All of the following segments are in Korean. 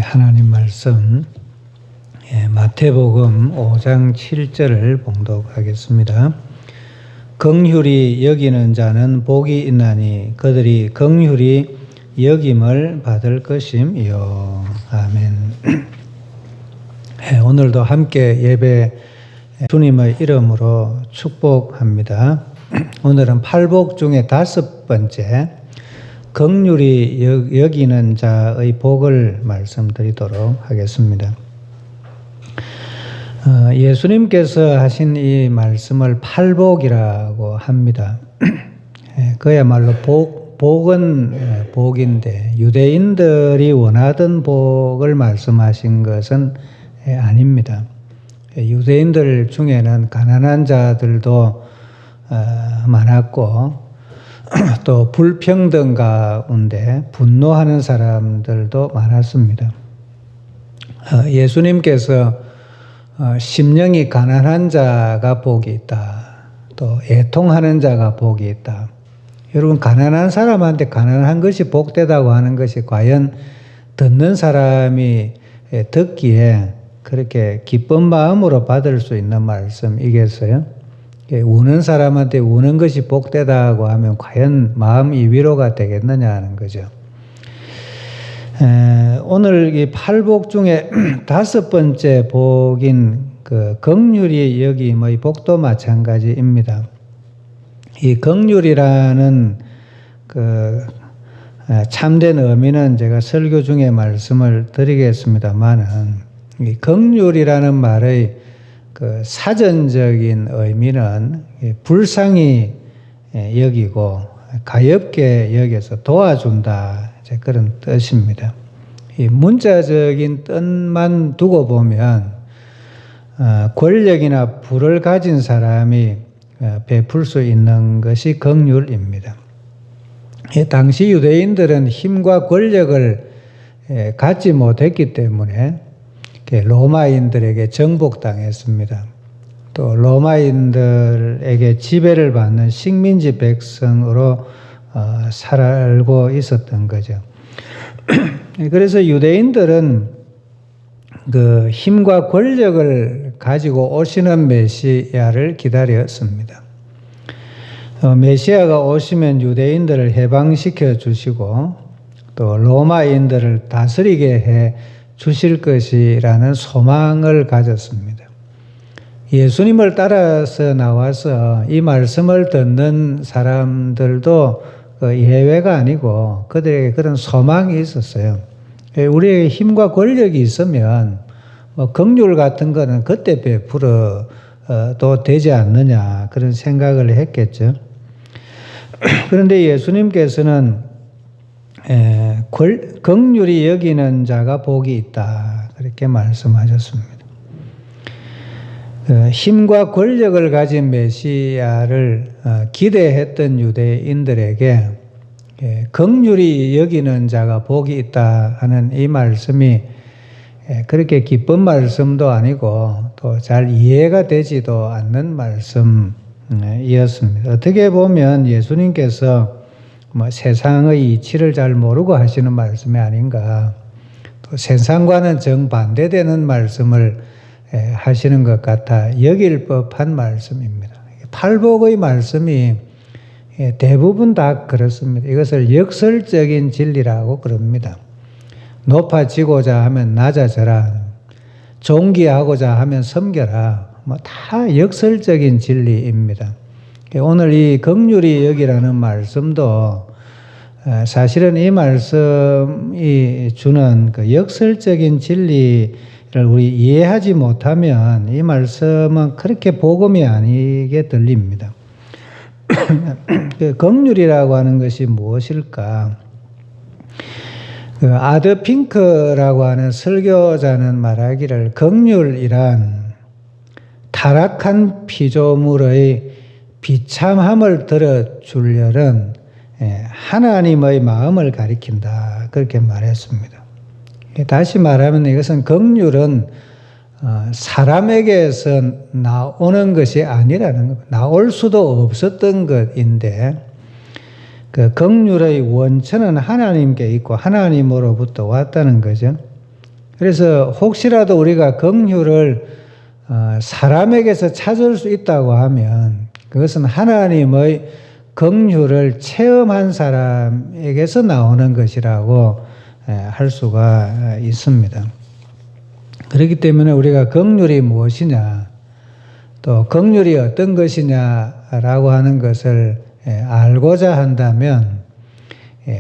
하나님 말씀 마태복음 5장 7절을 봉독하겠습니다. 긍휼히 여기는 자는 복이 있나니 그들이 긍휼히 여김을 받을 것임이요. 아멘. 오늘도 함께 예배 주님의 이름으로 축복합니다. 오늘은 팔복 중에 5번째 긍휼히 여기는 자의 복을 말씀드리도록 하겠습니다. 예수님께서 하신 이 말씀을 팔복이라고 합니다. 그야말로 복은 복인데 유대인들이 원하던 복을 말씀하신 것은 아닙니다. 유대인들 중에는 가난한 자들도 많았고 또 불평등 가운데 분노하는 사람들도 많았습니다. 예수님께서 심령이 가난한 자가 복이 있다. 또 애통하는 자가 복이 있다. 여러분, 가난한 사람한테 가난한 것이 복되다고 하는 것이 과연 듣는 사람이 듣기에 그렇게 기쁜 마음으로 받을 수 있는 말씀이겠어요? 우는 사람한테 우는 것이 복되다고 하면 과연 마음이 위로가 되겠느냐 하는 거죠. 오늘 이 팔복 중에 5번째 복인 그 긍휼히 여김의 복도 마찬가지입니다. 이 긍휼이라는 그 참된 의미는 제가 설교 중에 말씀을 드리겠습니다만은 이 긍휼이라는 말의 그 사전적인 의미는 불쌍히 여기고 가엾게 여겨서 도와준다, 그런 뜻입니다. 이 문자적인 뜻만 두고 보면 권력이나 부를 가진 사람이 베풀 수 있는 것이 긍휼입니다. 당시 유대인들은 힘과 권력을 갖지 못했기 때문에 로마인들에게 정복당했습니다. 또 로마인들에게 지배를 받는 식민지 백성으로 살고 있었던 거죠. 그래서 유대인들은 그 힘과 권력을 가지고 오시는 메시아를 기다렸습니다. 메시아가 오시면 유대인들을 해방시켜 주시고 또 로마인들을 다스리게 해 주실 것이라는 소망을 가졌습니다. 예수님을 따라서 나와서 이 말씀을 듣는 사람들도 예외가 아니고 그들에게 그런 소망이 있었어요. 우리에게 힘과 권력이 있으면 긍휼 같은 거는 그때 베풀어도 되지 않느냐 그런 생각을 했겠죠. 그런데 예수님께서는 긍휼히 여기는 자가 복이 있다, 그렇게 말씀하셨습니다. 힘과 권력을 가진 메시아를 기대했던 유대인들에게 긍휼히 여기는 자가 복이 있다 하는 이 말씀이 그렇게 기쁜 말씀도 아니고 또 잘 이해가 되지도 않는 말씀이었습니다. 어떻게 보면 예수님께서 세상의 이치를 잘 모르고 하시는 말씀이 아닌가, 또 세상과는 정반대되는 말씀을 하시는 것 같아 여길 법한 말씀입니다. 팔복의 말씀이 대부분 다 그렇습니다. 이것을 역설적인 진리라고 그럽니다. 높아지고자 하면 낮아져라, 존귀하고자 하면 섬겨라, 다 역설적인 진리입니다. 오늘 이 긍휼히 여기라는 말씀도 사실은 이 말씀이 주는 그 역설적인 진리를 우리 이해하지 못하면 이 말씀은 그렇게 복음이 아니게 들립니다. 그 긍휼이라고 하는 것이 무엇일까? 그 아드 핑크라고 하는 설교자는 말하기를 긍휼이란 타락한 피조물의 비참함을 들어주려는 하나님의 마음을 가리킨다, 그렇게 말했습니다. 다시 말하면 이것은 긍휼은 사람에게서 나오는 것이 아니라는 겁니다. 나올 수도 없었던 것인데 그 긍휼의 원천은 하나님께 있고 하나님으로부터 왔다는 거죠. 그래서 혹시라도 우리가 긍휼을 사람에게서 찾을 수 있다고 하면 그것은 하나님의 긍휼을 체험한 사람에게서 나오는 것이라고 할 수가 있습니다. 그렇기 때문에 우리가 긍휼이 무엇이냐, 또 긍휼이 어떤 것이냐라고 하는 것을 알고자 한다면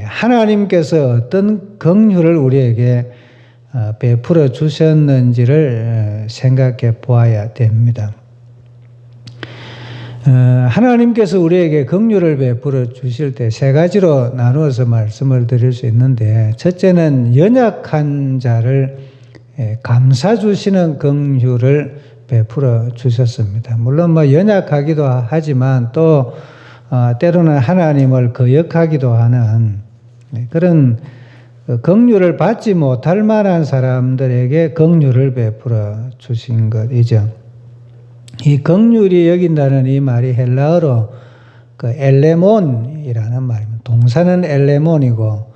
하나님께서 어떤 긍휼을 우리에게 베풀어 주셨는지를 생각해 보아야 됩니다. 하나님께서 우리에게 긍휼을 베풀어 주실 때 세 가지로 나누어서 말씀을 드릴 수 있는데, 첫째는 연약한 자를 감싸 주시는 긍휼을 베풀어 주셨습니다. 물론 연약하기도 하지만 또 때로는 하나님을 거역하기도 하는 그런 긍휼을 받지 못할 만한 사람들에게 긍휼을 베풀어 주신 것이죠. 이 긍휼이 여긴다는 이 말이 헬라어로 엘레몬이라는 말입니다. 동사는 엘레몬이고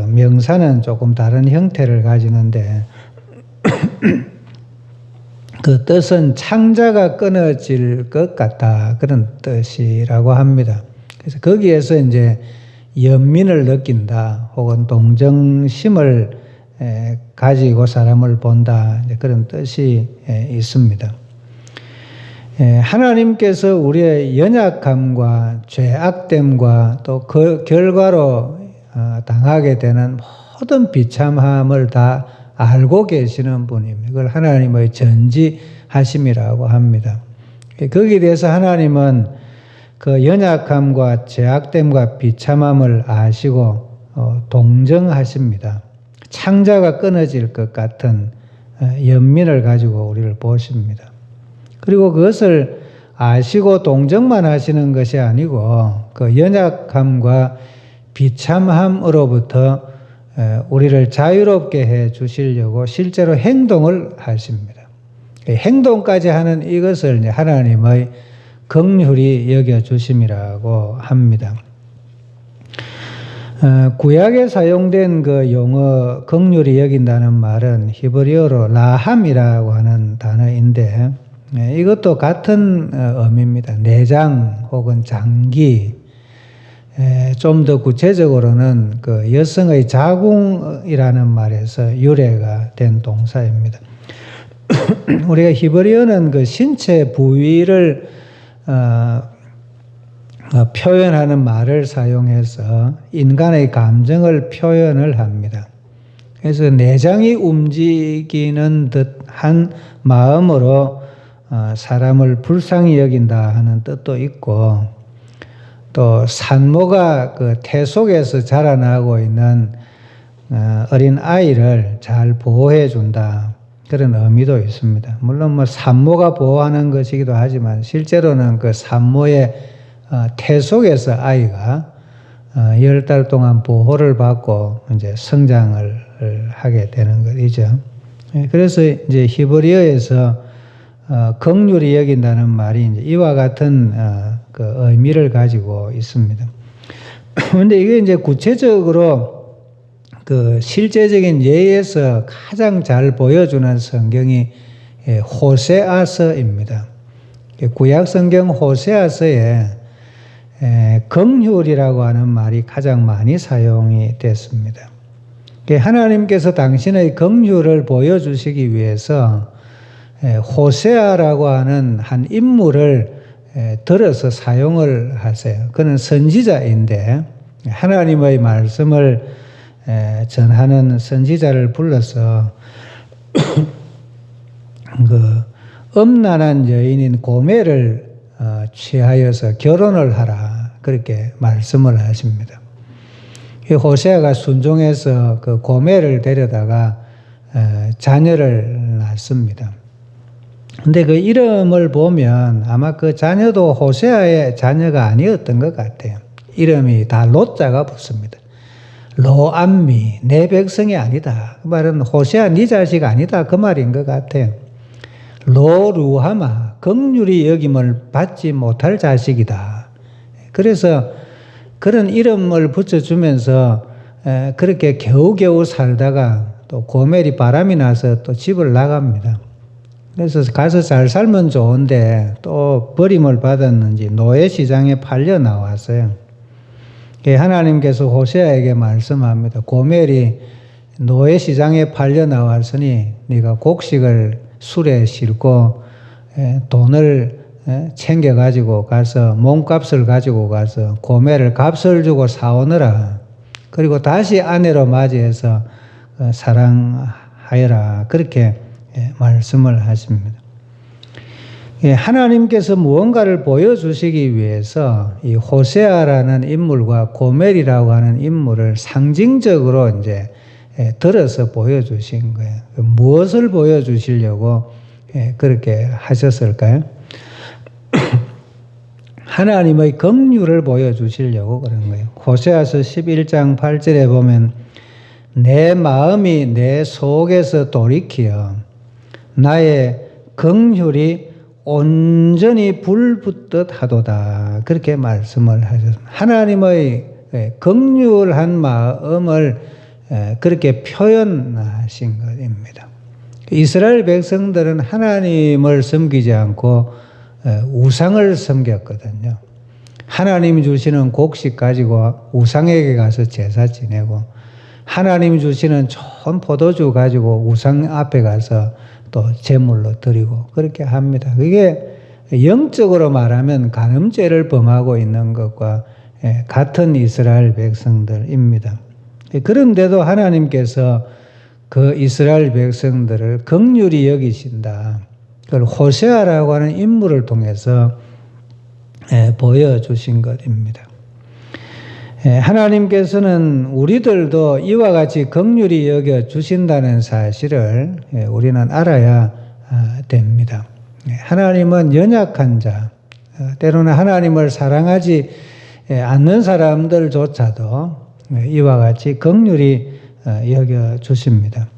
명사는 조금 다른 형태를 가지는데 그 뜻은 창자가 끊어질 것 같다, 그런 뜻이라고 합니다. 그래서 거기에서 이제 연민을 느낀다 혹은 동정심을 가지고 사람을 본다, 그런 뜻이 있습니다. 하나님께서 우리의 연약함과 죄악됨과 또 그 결과로 당하게 되는 모든 비참함을 다 알고 계시는 분입니다. 그걸 하나님의 전지하심이라고 합니다. 거기에 대해서 하나님은 그 연약함과 죄악됨과 비참함을 아시고 동정하십니다. 창자가 끊어질 것 같은 연민을 가지고 우리를 보십니다. 그리고 그것을 아시고 동정만 하시는 것이 아니고 그 연약함과 비참함으로부터 우리를 자유롭게 해 주시려고 실제로 행동을 하십니다. 행동까지 하는 이것을 하나님의 긍휼히 여겨주심이라고 합니다. 구약에 사용된 그 용어 긍휼히 여긴다는 말은 히브리어로 라함이라고 하는 단어인데 이것도 같은 의미입니다. 내장 혹은 장기, 좀 더 구체적으로는 그 여성의 자궁이라는 말에서 유래가 된 동사입니다. 우리가 히브리어는 그 신체 부위를 표현하는 말을 사용해서 인간의 감정을 표현을 합니다. 그래서 내장이 움직이는 듯한 마음으로 사람을 불쌍히 여긴다 하는 뜻도 있고, 또 산모가 그 태 속에서 자라나고 있는 어린 아이를 잘 보호해 준다, 그런 의미도 있습니다. 물론 산모가 보호하는 것이기도 하지만 실제로는 그 산모의 태 속에서 아이가 10달 동안 보호를 받고 이제 성장을 하게 되는 것이죠. 그래서 이제 히브리어에서 긍휼히 여긴다는 말이 이제 이와 같은 그 의미를 가지고 있습니다. 그런데 이게 이제 구체적으로 그 실제적인 예에서 가장 잘 보여주는 성경이 호세아서입니다. 구약 성경 호세아서에 긍휼이라고 하는 말이 가장 많이 사용이 됐습니다. 하나님께서 당신의 긍휼을 보여주시기 위해서 호세아라고 하는 한 인물을 들어서 사용을 하세요. 그는 선지자인데 하나님의 말씀을 전하는 선지자를 불러서 그 음란한 여인인 고멜을 취하여서 결혼을 하라, 그렇게 말씀을 하십니다. 호세아가 순종해서 그 고멜을 데려다가 자녀를 낳습니다. 근데 그 이름을 보면 아마 그 자녀도 호세아의 자녀가 아니었던 것 같아요. 이름이 다 로자가 붙습니다. 로암미, 내 백성이 아니다. 그 말은 호세아 네 자식 아니다, 그 말인 것 같아요. 로루하마, 긍휼히 여김을 받지 못할 자식이다. 그래서 그런 이름을 붙여주면서 그렇게 겨우겨우 살다가 또 고멜이 바람이 나서 또 집을 나갑니다. 그래서 가서 잘 살면 좋은데 또 버림을 받았는지 노예시장에 팔려 나왔어요. 하나님께서 호세아에게 말씀합니다. 고멜이 노예시장에 팔려 나왔으니 네가 곡식을 술에 싣고 돈을 챙겨가지고 가서 몸값을 가지고 가서 고멜을 값을 주고 사오느라. 그리고 다시 아내로 맞이해서 사랑하여라. 그렇게 말씀을 하십니다. 하나님께서 무언가를 보여주시기 위해서 이 호세아라는 인물과 고멜이라고 하는 인물을 상징적으로 이제 들어서 보여주신 거예요. 무엇을 보여주시려고 그렇게 하셨을까요? 하나님의 긍휼을 보여주시려고 그런 거예요. 호세아서 11장 8절에 보면 내 마음이 내 속에서 돌이키어 나의 긍휼이 온전히 불붙듯 하도다. 그렇게 말씀을 하셨습니다. 하나님의 긍휼한 마음을 그렇게 표현하신 것입니다. 이스라엘 백성들은 하나님을 섬기지 않고 우상을 섬겼거든요. 하나님이 주시는 곡식 가지고 우상에게 가서 제사 지내고 하나님이 주시는 좋은 포도주 가지고 우상 앞에 가서 또 제물로 드리고 그렇게 합니다. 그게 영적으로 말하면 간음죄를 범하고 있는 것과 같은 이스라엘 백성들입니다. 그런데도 하나님께서 그 이스라엘 백성들을 긍휼히 여기신다. 그걸 호세아라고 하는 인물을 통해서 보여주신 것입니다. 하나님께서는 우리들도 이와 같이 긍휼히 여겨주신다는 사실을 우리는 알아야 됩니다. 하나님은 연약한 자, 때로는 하나님을 사랑하지 않는 사람들조차도 이와 같이 긍휼히 여겨주십니다.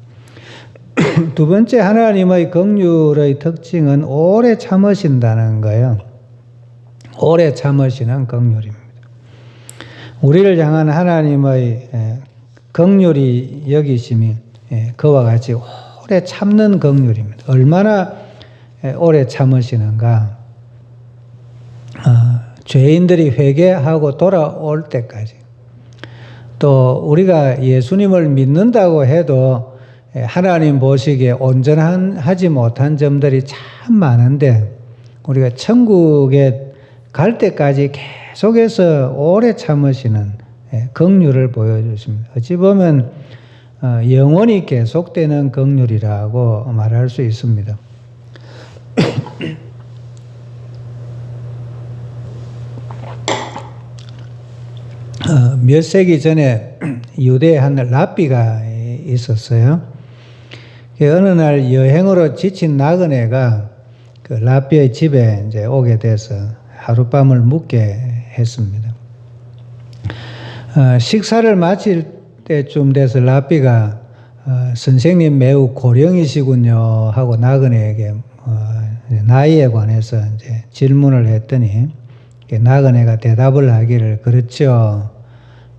두 번째 하나님의 긍휼의 특징은 오래 참으신다는 거예요. 오래 참으시는 긍휼입니다. 우리를 향한 하나님의 긍휼이 여기심이 그와 같이 오래 참는 긍휼입니다. 얼마나 오래 참으시는가? 죄인들이 회개하고 돌아올 때까지. 또 우리가 예수님을 믿는다고 해도 하나님 보시기에 온전하지 못한 점들이 참 많은데 우리가 천국에 갈 때까지 계속해서 오래 참으시는 긍휼을 보여주십니다. 어찌 보면 영원히 계속되는 긍휼이라고 말할 수 있습니다. 몇 세기 전에 유대에 한 랍비가 있었어요. 어느 날 여행으로 지친 나그네가 그 랍비의 집에 이제 오게 돼서 하룻밤을 묵게 했습니다. 식사를 마칠 때쯤 돼서 랍비가 선생님 매우 고령이시군요 하고 나그네에게 나이에 관해서 이제 질문을 했더니 나그네가 대답을 하기를 그렇죠.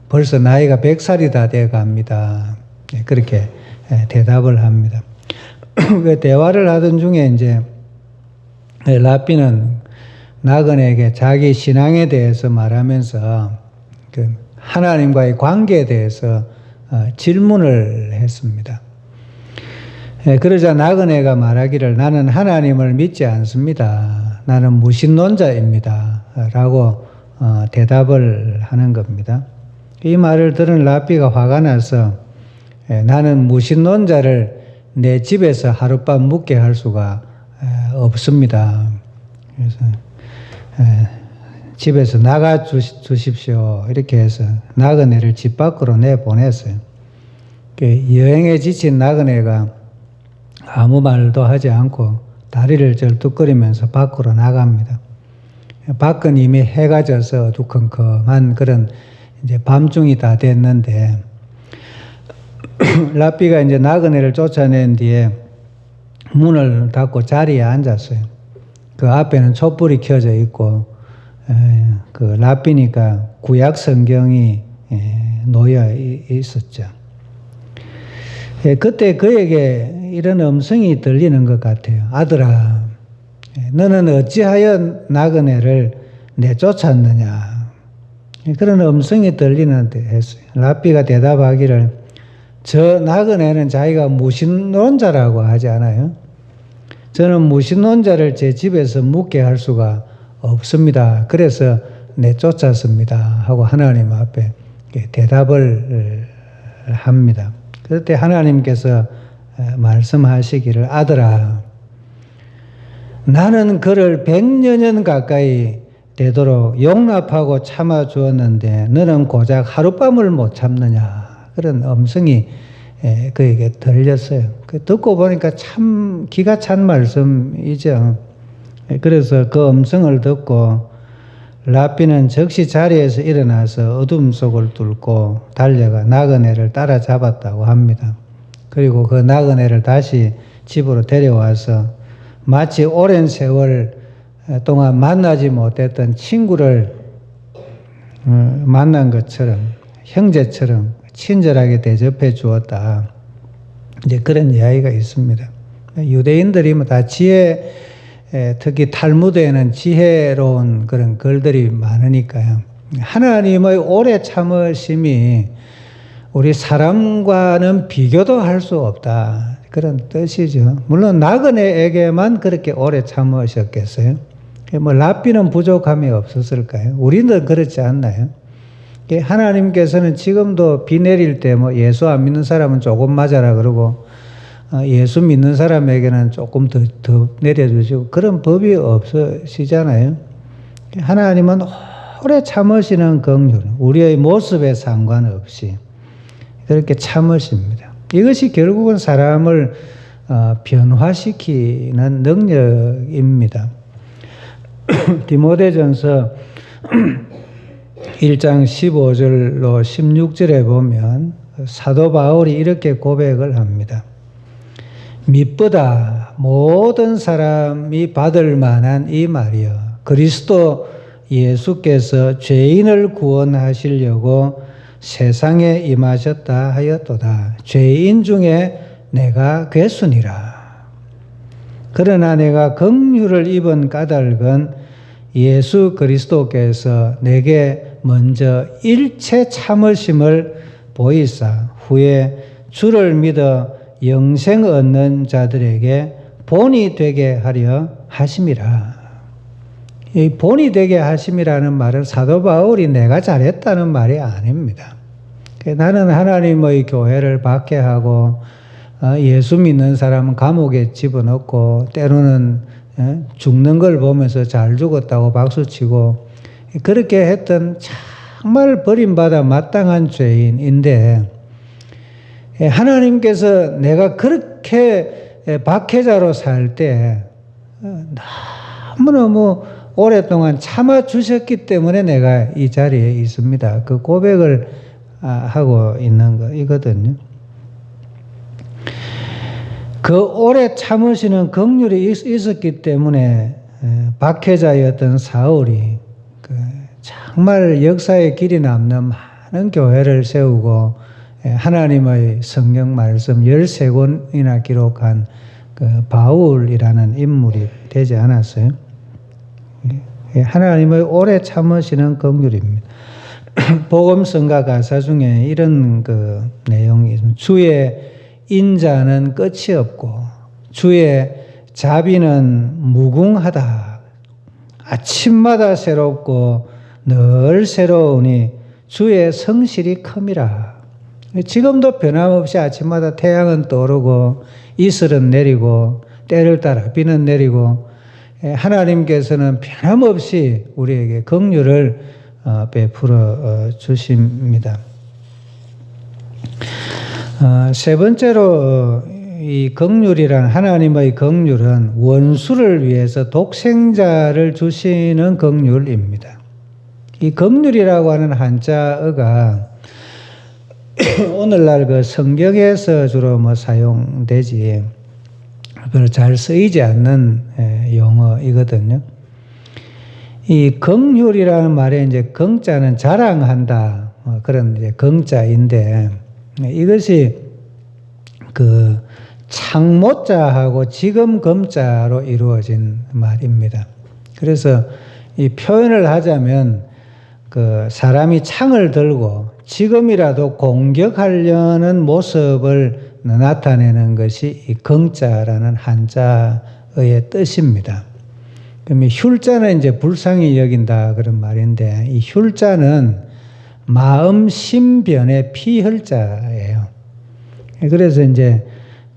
벌써 나이가 100살이 다 돼 갑니다. 그렇게 대답을 합니다. 그 대화를 하던 중에 이제 랍비는 나그네에게 자기 신앙에 대해서 말하면서 그 하나님과의 관계에 대해서 질문을 했습니다. 그러자 나그네가 말하기를 나는 하나님을 믿지 않습니다. 나는 무신론자입니다. 라고 대답을 하는 겁니다. 이 말을 들은 랍비가 화가 나서 나는 무신론자를 내 집에서 하룻밤 묵게 할 수가 없습니다. 그래서 집에서 나가 주십시오. 이렇게 해서 나그네를 집 밖으로 내보냈어요. 여행에 지친 나그네가 아무 말도 하지 않고 다리를 절뚝거리면서 밖으로 나갑니다. 밖은 이미 해가 져서 어두컴컴한 그런 이제 밤중이 다 됐는데 랍비가 이제 나그네를 쫓아낸 뒤에 문을 닫고 자리에 앉았어요. 그 앞에는 촛불이 켜져 있고 그 랍비니까 구약 성경이 놓여 있었죠. 그때 그에게 이런 음성이 들리는 것 같아요. 아들아, 너는 어찌하여 나그네를 내쫓았느냐. 그런 음성이 들리는데 했어요. 랍비가 대답하기를 저 나그네는 자기가 무신론자라고 하지 않아요? 저는 무신론자를 제 집에서 묵게 할 수가 없습니다. 그래서 내쫓았습니다. 하고 하나님 앞에 대답을 합니다. 그때 하나님께서 말씀하시기를 아들아, 나는 그를 100여 년 가까이 되도록 용납하고 참아 주었는데 너는 고작 하룻밤을 못 참느냐. 그런 음성이 그에게 들렸어요. 듣고 보니까 참 기가 찬 말씀이죠. 그래서 그 음성을 듣고 랍비는 즉시 자리에서 일어나서 어둠 속을 뚫고 달려가 나그네를 따라잡았다고 합니다. 그리고 그 나그네를 다시 집으로 데려와서 마치 오랜 세월 동안 만나지 못했던 친구를 만난 것처럼 형제처럼 친절하게 대접해 주었다. 이제 그런 이야기가 있습니다. 유대인들이 다 특히 탈무드에는 지혜로운 그런 글들이 많으니까요. 하나님의 오래 참으심이 우리 사람과는 비교도 할 수 없다. 그런 뜻이죠. 물론 나그네에게만 그렇게 오래 참으셨겠어요? 랍비는 부족함이 없었을까요? 우리는 그렇지 않나요? 하나님께서는 지금도 비 내릴 때 예수 안 믿는 사람은 조금 맞아라 그러고 예수 믿는 사람에게는 조금 더 내려주시고 그런 법이 없으시잖아요. 하나님은 오래 참으시는 긍휼, 우리의 모습에 상관없이 그렇게 참으십니다. 이것이 결국은 사람을 변화시키는 능력입니다. 디모데전서 1장 15절로 16절에 보면 사도 바울이 이렇게 고백을 합니다. mit보다 모든 사람이 받을 만한 이 말이여 그리스도 예수께서 죄인을 구원하시려고 세상에 임하셨다 하였도다. 죄인 중에 내가 괴순이라. 그러나 내가 긍휼을 입은 까닭은 예수 그리스도께서 내게 먼저 일체 참으심을 보이사 후에 주를 믿어 영생 얻는 자들에게 본이 되게 하려 하심이라. 이 본이 되게 하심이라는 말은 사도 바울이 내가 잘했다는 말이 아닙니다. 나는 하나님의 교회를 박해하고 예수 믿는 사람은 감옥에 집어넣고 때로는 죽는 걸 보면서 잘 죽었다고 박수치고 그렇게 했던 정말 버림받아 마땅한 죄인인데 하나님께서 내가 그렇게 박해자로 살 때 너무너무 오랫동안 참아주셨기 때문에 내가 이 자리에 있습니다. 그 고백을 하고 있는 거이거든요. 그 오래 참으시는 긍휼이 있었기 때문에 박해자였던 사울이 정말 역사의 길이 남는 많은 교회를 세우고 하나님의 성경 말씀 13권이나 기록한 그 바울이라는 인물이 되지 않았어요? 하나님의 오래 참으시는 긍휼입니다. 복음성가 가사 중에 이런 그 내용이 있습니다. 주의 인자는 끝이 없고 주의 자비는 무궁하다. 아침마다 새롭고 늘 새로우니 주의 성실이 큼이라. 지금도 변함없이 아침마다 태양은 떠오르고 이슬은 내리고 때를 따라 비는 내리고 하나님께서는 변함없이 우리에게 긍휼을 베풀어 주십니다. 세 번째로 이 긍휼이란 하나님의 긍휼은 원수를 위해서 독생자를 주시는 긍휼입니다. 이 긍휼이라고 하는 한자어가 오늘날 그 성경에서 주로 사용되지 별로 잘 쓰이지 않는 용어이거든요. 이 긍휼이라는 말에 이제 긍자는 자랑한다 그런 이제 긍자인데 이것이 그 창모자하고 지금금자로 이루어진 말입니다. 그래서 이 표현을 하자면 그 사람이 창을 들고 지금이라도 공격하려는 모습을 나타내는 것이 이 긍자라는 한자의 뜻입니다. 그러면 휼자는 이제 불쌍히 여긴다 그런 말인데, 이 휼자는 마음 심변의 피혈자예요. 그래서 이제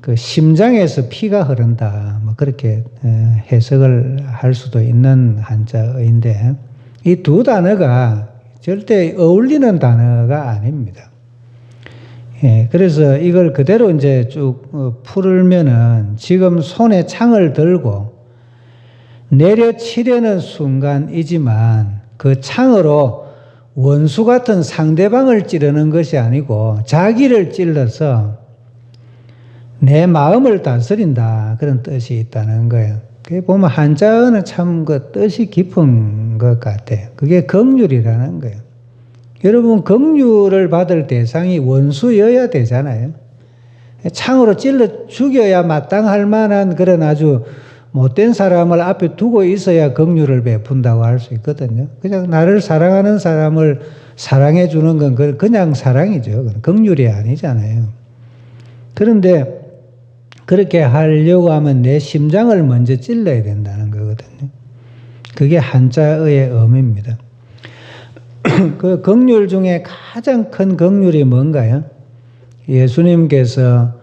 그 심장에서 피가 흐른다, 뭐 그렇게 해석을 할 수도 있는 한자어인데, 이 두 단어가 절대 어울리는 단어가 아닙니다. 예, 그래서 이걸 그대로 이제 쭉 풀면은 지금 손에 창을 들고 내려치려는 순간이지만 그 창으로 원수 같은 상대방을 찌르는 것이 아니고 자기를 찔러서 내 마음을 다스린다, 그런 뜻이 있다는 거예요. 그게 보면 한자어는 참 그 뜻이 깊은 것 같아요. 그게 긍휼이라는 거예요. 여러분, 긍휼을 받을 대상이 원수여야 되잖아요. 창으로 찔러 죽여야 마땅할 만한 그런 아주 못된 사람을 앞에 두고 있어야 긍휼을 베푼다고 할 수 있거든요. 그냥 나를 사랑하는 사람을 사랑해 주는 건 그냥 사랑이죠. 긍휼이 아니잖아요. 그런데 그렇게 하려고 하면 내 심장을 먼저 찔러야 된다는 거거든요. 그게 한자어의 의미입니다. 그 긍휼 중에 가장 큰 긍휼이 뭔가요? 예수님께서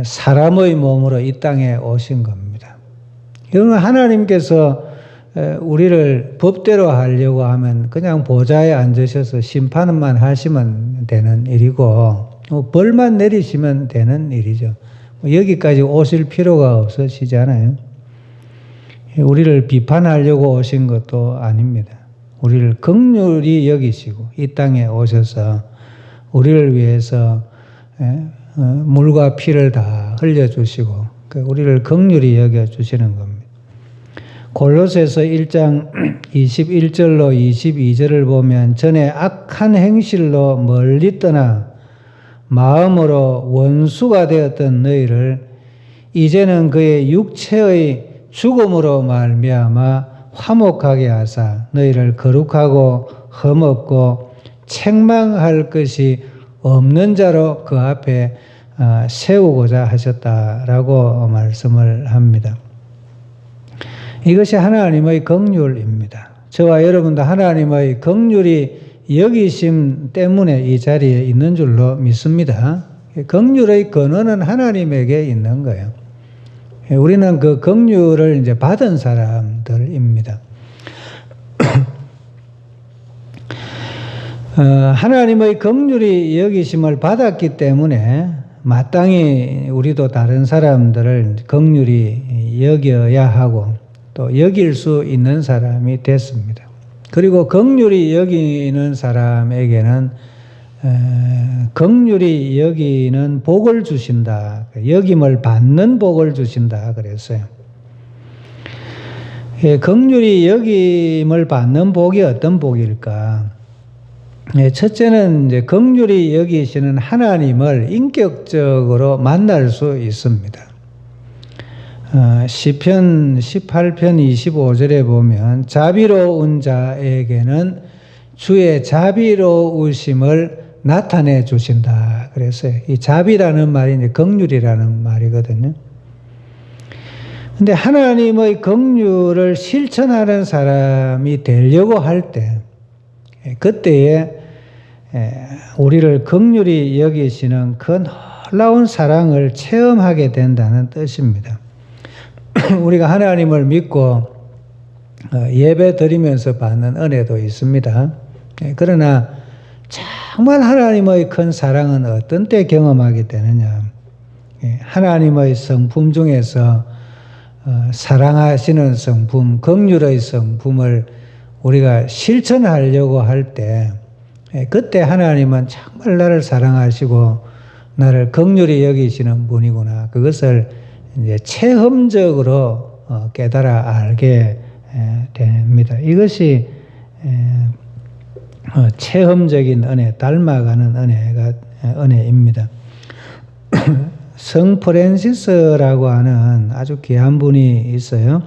사람의 몸으로 이 땅에 오신 겁니다. 이건 하나님께서 우리를 법대로 하려고 하면 그냥 보좌에 앉으셔서 심판만 하시면 되는 일이고 벌만 내리시면 되는 일이죠. 여기까지 오실 필요가 없으시잖아요. 우리를 비판하려고 오신 것도 아닙니다. 우리를 긍휼히 여기시고 이 땅에 오셔서 우리를 위해서 물과 피를 다 흘려주시고 우리를 긍휼히 여겨주시는 겁니다. 골로새서 1장 21절로 22절을 보면 전에 악한 행실로 멀리 떠나 마음으로 원수가 되었던 너희를 이제는 그의 육체의 죽음으로 말미암아 화목하게 하사 너희를 거룩하고 흠없고 책망할 것이 없는 자로 그 앞에 세우고자 하셨다라고 말씀을 합니다. 이것이 하나님의 긍휼입니다. 저와 여러분도 하나님의 긍휼이 여기심 때문에 이 자리에 있는 줄로 믿습니다. 긍휼의 근원은 하나님에게 있는 거예요. 우리는 그 긍휼을 이제 받은 사람들입니다. 하나님의 긍휼이 여기심을 받았기 때문에 마땅히 우리도 다른 사람들을 긍휼히 여겨야 하고 또 여길 수 있는 사람이 됐습니다. 그리고 긍휼히 여기는 사람에게는 긍휼히 여기는 복을 주신다. 여김을 받는 복을 주신다 그랬어요. 긍휼히 여김을 받는 복이 어떤 복일까? 첫째는 이제 긍휼히 여기시는 하나님을 인격적으로 만날 수 있습니다. 시편 18편 25절에 보면 자비로운 자에게는 주의 자비로우심을 나타내 주신다 그랬어요. 이 자비라는 말이 이제 긍휼이라는 말이거든요. 근데 하나님의 긍휼을 실천하는 사람이 되려고 할 때 그때에 우리를 긍휼히 여기시는 그 놀라운 사랑을 체험하게 된다는 뜻입니다. 우리가 하나님을 믿고 예배 드리면서 받는 은혜도 있습니다. 그러나 정말 하나님의 큰 사랑은 어떤 때 경험하게 되느냐? 하나님의 성품 중에서 사랑하시는 성품, 긍휼의 성품을 우리가 실천하려고 할 때 그때 하나님은 정말 나를 사랑하시고 나를 긍휼히 여기시는 분이구나. 그것을 이제 체험적으로 깨달아 알게 됩니다. 이것이 체험적인 은혜, 닮아가는 은혜입니다. 성 프랜시스라고 하는 아주 귀한 분이 있어요.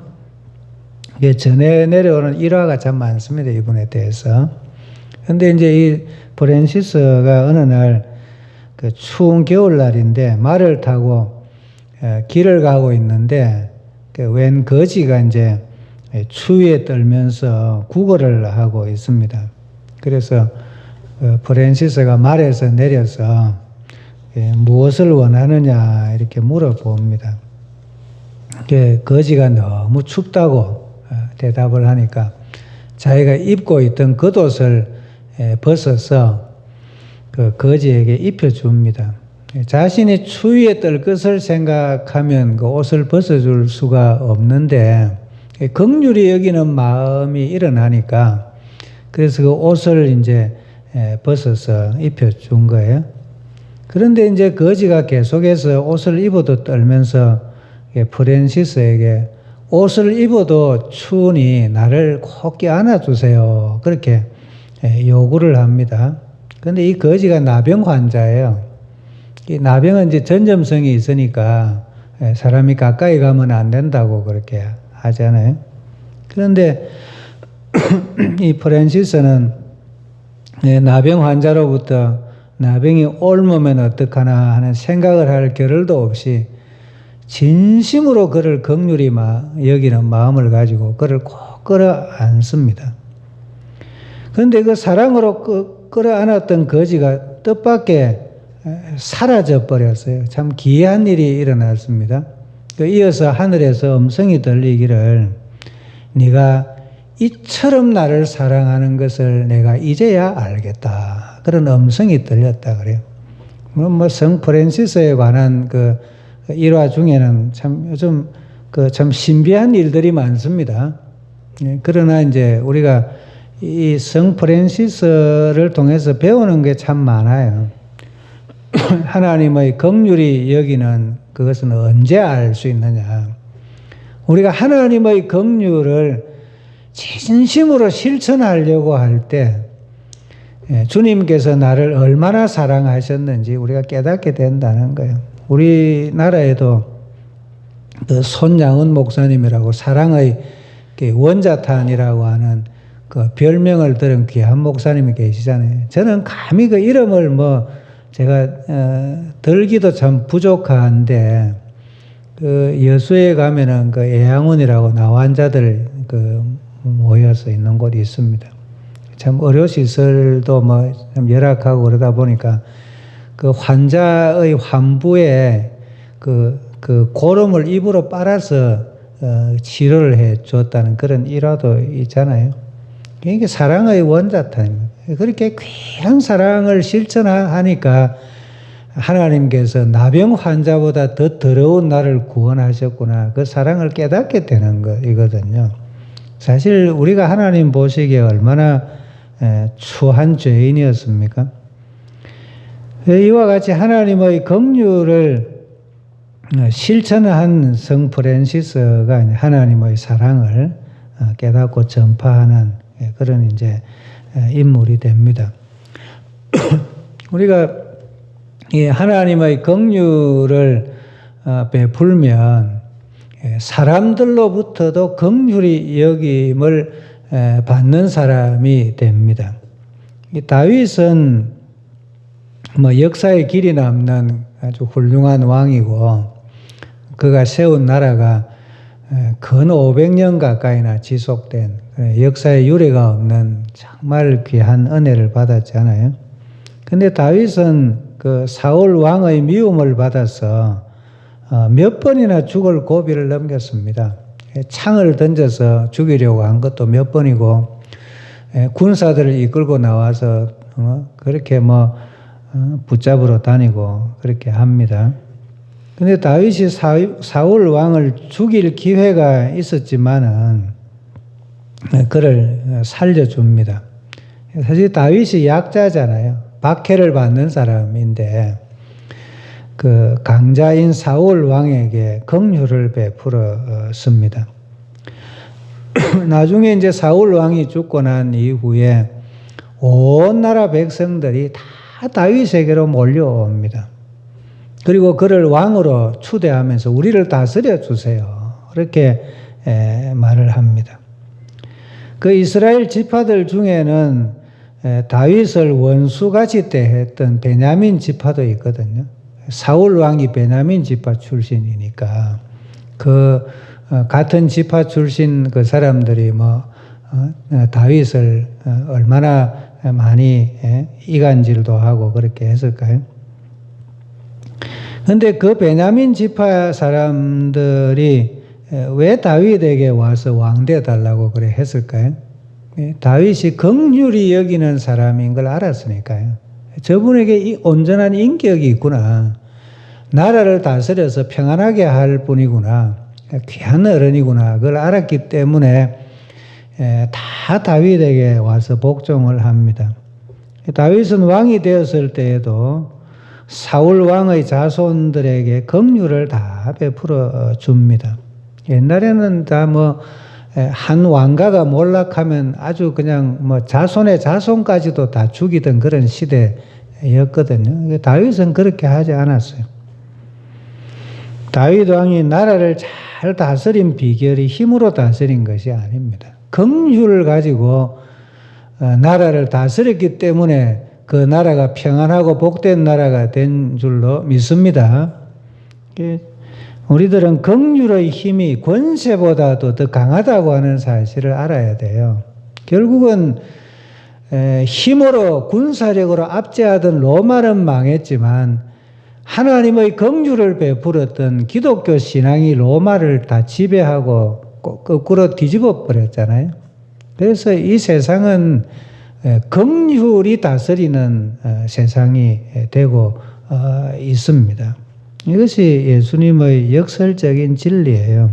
이게 전해 내려오는 일화가 참 많습니다. 이분에 대해서. 근데 이제 이 프랜시스가 어느 날 그 추운 겨울날인데 말을 타고 길을 가고 있는데 웬 거지가 이제 추위에 떨면서 구걸을 하고 있습니다. 그래서 프랜시스가 말에서 내려서 무엇을 원하느냐 이렇게 물어봅니다. 거지가 너무 춥다고 대답을 하니까 자기가 입고 있던 겉옷을 벗어서 그 거지에게 입혀줍니다. 자신이 추위에 떨 것을 생각하면 그 옷을 벗어줄 수가 없는데 긍휼히 여기는 마음이 일어나니까 그래서 그 옷을 이제 벗어서 입혀준 거예요. 그런데 이제 거지가 계속해서 옷을 입어도 떨면서 프랜시스에게 옷을 입어도 추우니 나를 꼭 껴안아 주세요. 그렇게 요구를 합니다. 그런데 이 거지가 나병 환자예요. 이 나병은 이제 전염성이 있으니까 사람이 가까이 가면 안 된다고 그렇게 하잖아요. 그런데 이 프랜시스는 나병 환자로부터 나병이 옮으면 어떡하나 하는 생각을 할 겨를도 없이 진심으로 그를 긍휼히 여기는 마음을 가지고 그를 꼭 끌어안습니다. 그런데 그 사랑으로 끌어안았던 거지가 뜻밖의 사라져 버렸어요. 참 기이한 일이 일어났습니다. 이어서 하늘에서 음성이 들리기를 네가 이처럼 나를 사랑하는 것을 내가 이제야 알겠다. 그런 음성이 들렸다 그래요. 성 프랜시스에 관한 그 일화 중에는 참 요즘 그 참 신비한 일들이 많습니다. 그러나 이제 우리가 이 성 프랜시스를 통해서 배우는 게 참 많아요. 하나님의 긍휼히 여기는 그것은 언제 알 수 있느냐? 우리가 하나님의 긍휼을 진심으로 실천하려고 할 때 주님께서 나를 얼마나 사랑하셨는지 우리가 깨닫게 된다는 거예요. 우리나라에도 그 손양은 목사님이라고 사랑의 원자탄이라고 하는 그 별명을 들은 귀한 목사님이 계시잖아요. 저는 감히 그 이름을 제가 들기도 참 부족한데 그 여수에 가면은 그 애양원이라고 나환자들 그 모여서 있는 곳이 있습니다. 참 의료시설도 참 열악하고 그러다 보니까 그 환자의 환부에 그 고름을 입으로 빨아서 치료를 해 줬다는 그런 일화도 있잖아요. 이게 사랑의 원자탄입니다. 그렇게 귀한 사랑을 실천하니까 하나님께서 나병 환자보다 더 더러운 나를 구원하셨구나. 그 사랑을 깨닫게 되는 거이거든요. 사실 우리가 하나님 보시기에 얼마나 추한 죄인이었습니까? 이와 같이 하나님의 긍휼을 실천한 성 프랜시스가 하나님의 사랑을 깨닫고 전파하는 그런 이제 인물이 됩니다. 우리가 이 하나님의 긍휼을 베풀면 사람들로부터도 긍휼히 여김을 받는 사람이 됩니다. 이 다윗은 역사의 길이 남는 아주 훌륭한 왕이고 그가 세운 나라가 근 500년 가까이나 지속된 역사의 유례가 없는 정말 귀한 은혜를 받았잖아요. 근데 다윗은 그 사울 왕의 미움을 받아서 몇 번이나 죽을 고비를 넘겼습니다. 창을 던져서 죽이려고 한 것도 몇 번이고 군사들을 이끌고 나와서 그렇게 붙잡으러 다니고 그렇게 합니다. 근데 다윗이 사울 왕을 죽일 기회가 있었지만은 그를 살려줍니다. 사실 다윗이 약자잖아요. 박해를 받는 사람인데 그 강자인 사울 왕에게 긍휼을 베풀었습니다. 나중에 이제 사울 왕이 죽고 난 이후에 온 나라 백성들이 다 다윗에게로 몰려옵니다. 그리고 그를 왕으로 추대하면서 우리를 다스려 주세요. 그렇게 말을 합니다. 그 이스라엘 지파들 중에는 다윗을 원수같이 대했던 베냐민 지파도 있거든요. 사울 왕이 베냐민 지파 출신이니까 그 같은 지파 출신 그 사람들이 다윗을 얼마나 많이 이간질도 하고 그렇게 했을까요? 근데 그 베냐민 지파 사람들이 왜 다윗에게 와서 왕되어 달라고 그래 했을까요? 다윗이 긍휼히 여기는 사람인 걸 알았으니까요. 저분에게 온전한 인격이 있구나. 나라를 다스려서 평안하게 할 분이구나. 귀한 어른이구나. 그걸 알았기 때문에 다 다윗에게 와서 복종을 합니다. 다윗은 왕이 되었을 때에도 사울 왕의 자손들에게 긍휼을 다 베풀어 줍니다. 옛날에는 다 한 왕가가 몰락하면 아주 그냥 자손의 자손까지도 다 죽이던 그런 시대였거든요. 다윗은 그렇게 하지 않았어요. 다윗 왕이 나라를 잘 다스린 비결이 힘으로 다스린 것이 아닙니다. 긍휼을 가지고 나라를 다스렸기 때문에 그 나라가 평안하고 복된 나라가 된 줄로 믿습니다. 우리들은 긍휼의 힘이 권세보다도 더 강하다고 하는 사실을 알아야 돼요. 결국은 힘으로 군사력으로 압제하던 로마는 망했지만 하나님의 긍휼을 베풀었던 기독교 신앙이 로마를 다 지배하고 거꾸로 뒤집어 버렸잖아요. 그래서 이 세상은 긍휼이 다스리는 세상이 되고 있습니다. 이것이 예수님의 역설적인 진리예요.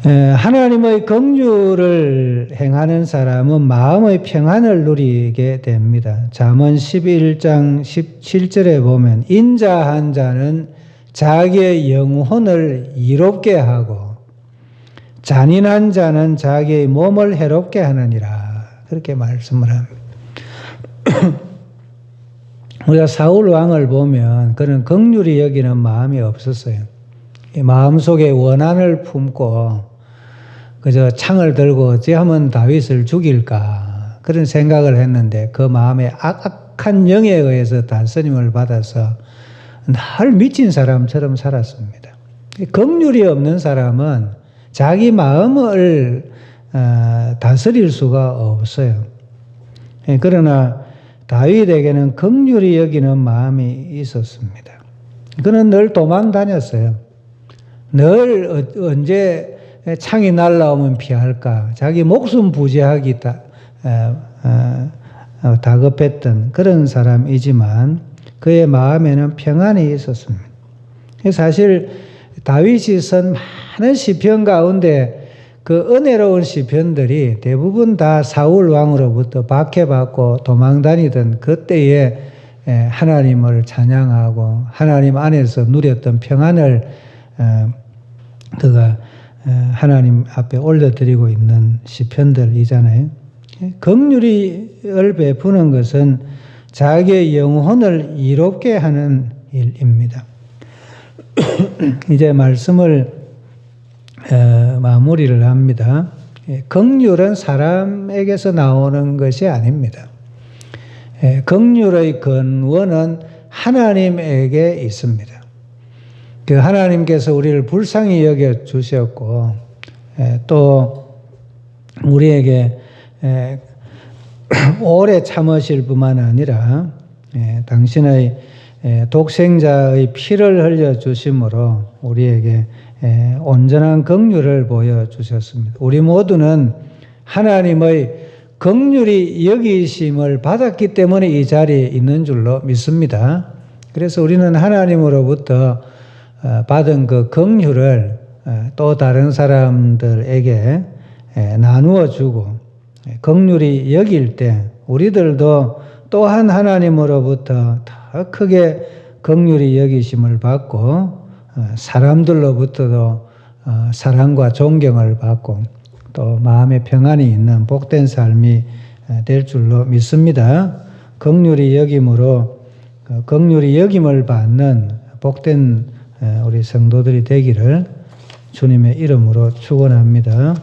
하나님의 긍휼을 행하는 사람은 마음의 평안을 누리게 됩니다. 잠언 11장 17절에 보면 인자한 자는 자기의 영혼을 이롭게 하고 잔인한 자는 자기의 몸을 해롭게 하느니라. 그렇게 말씀을 합니다. 우리가 사울 왕을 보면 그는 긍휼히 여기는 마음이 없었어요. 이 마음속에 원한을 품고 그저 창을 들고 어찌하면 다윗을 죽일까 그런 생각을 했는데 그 마음에 악한 영에 의해서 다스림을 받아서 늘 미친 사람처럼 살았습니다. 긍휼이 없는 사람은 자기 마음을 다스릴 수가 없어요. 그러나 다윗에게는 긍휼히 여기는 마음이 있었습니다. 그는 늘 도망 다녔어요. 늘 언제 창이 날라오면 피할까. 자기 목숨 부지하기 다급했던 그런 사람이지만 그의 마음에는 평안이 있었습니다. 사실 다윗이 쓴 많은 시편 가운데 그 은혜로운 시편들이 대부분 다 사울 왕으로부터 박해받고 도망다니던 그때에 하나님을 찬양하고 하나님 안에서 누렸던 평안을 그가 하나님 앞에 올려드리고 있는 시편들이잖아요. 긍휼을 베푸는 것은 자기의 영혼을 이롭게 하는 일입니다. 이제 말씀을 마무리를 합니다. 긍휼은 사람에게서 나오는 것이 아닙니다. 긍휼의 근원은 하나님에게 있습니다. 그 하나님께서 우리를 불쌍히 여겨 주셨고 또 우리에게 오래 참으실 뿐만 아니라 당신의 독생자의 피를 흘려 주심으로 우리에게 온전한 긍휼을 보여주셨습니다. 우리 모두는 하나님의 긍휼히 여기심을 받았기 때문에 이 자리에 있는 줄로 믿습니다. 그래서 우리는 하나님으로부터 받은 그 긍휼을 또 다른 사람들에게 나누어 주고 긍휼히 여길 때 우리들도 또한 하나님으로부터 더 크게 긍휼히 여기심을 받고 사람들로부터도 사랑과 존경을 받고 또 마음의 평안이 있는 복된 삶이 될 줄로 믿습니다. 긍휼히 여김으로 긍휼히 여김을 받는 복된 우리 성도들이 되기를 주님의 이름으로 축원합니다.